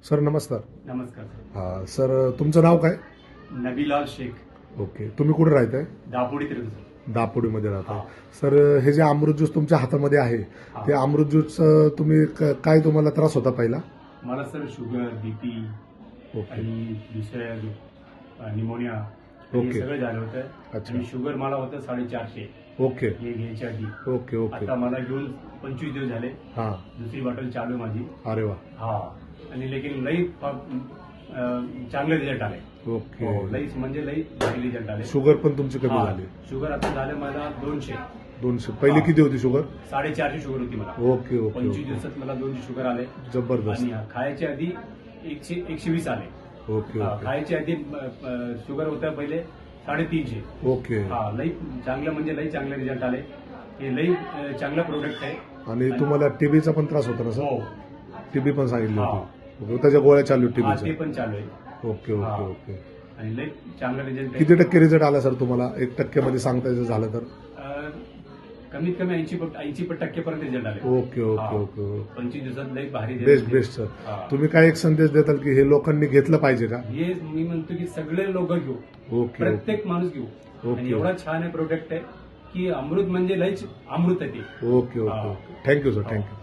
Sir नमस्कार. नमस्कार sir. हा सर, तुमचं नाव काय? नबीलाल शेख, ओके. तुम्ही कुठे राहताय? दापोडी तिरुपती. दापोडीमध्ये राहताय. हा. सर, हे जे अमृत ज्यूस तुमच्या हातामध्ये आहे हा. ते अमृत ज्यूस तुम्ही काय तुम्हाला त्रास होता पहिला? मला सर शुगर, बीपी ओके. आणि दुसऱ्या निमोनिया हे ओके. सगळं झालं होतं. अच्छा. आणि शुगर मला होतं 450 ओके हे घ्यायच्या आधी. Okay okay. आता मला घेऊन 25 दिवस झाले. हा. दुसरी बॉटल चालू आहे माझी. अरे वा. हा. आणि लेकिन लई चांगले रिझल्ट आले. ओके. हो, लई म्हणजे लई भारी रिझल्ट आले. शुगर पण तुमची कमी हा. झाली? शुगर आता झालं मला 200. 200. पहिली हा. किती होती शुगर? 450 शुगर होती मला. Okay okay 25 okay. दिवसात मला 200 शुगर आले. जबरदस्त. आणि खायच्या आधी 120 आले. ओके ओके खायच्या आधी शुगर होतं पहिले 350. ओके. हा, लई चांगलं म्हणजे लई चांगले रिझल्ट आले. हे लई चांगलं प्रोडक्ट आहे. आणि तुम्हाला टीबीचा पण त्रास होता ना सर? हो. टीबी पण सांगितली हा. होती. ओके. त्याच्या गोळ्या चालू हा, ते टीबीच्या? पण चालू आहे. ओके हा. Okay okay. आणि लई चांगला रिझल्ट किती टक्के रिझल्ट आला सर तुम्हाला? 1% मध्ये सांगतायचं झालं तर? कमीत कमी 80% पर्यंत रिझल्ट आले. ओके हा. Okay okay. 25 दिवसात लई भारी बेस्ट बेस्ट सर. हा. तुम्ही काय एक संदेश देताल की हे लोकांनी घेतलं पाहिजे का? हे मी म्हणतो की सगळे लोक घेऊ, ओके ओके प्रत्येक माणूस घेऊ. ओके. आणि एवढा छान आहे प्रोडक्ट आहे की अमृत म्हणजे लईच अमृत आहे ते. ओके ओके हा. ओके. Thank you sir, thank you.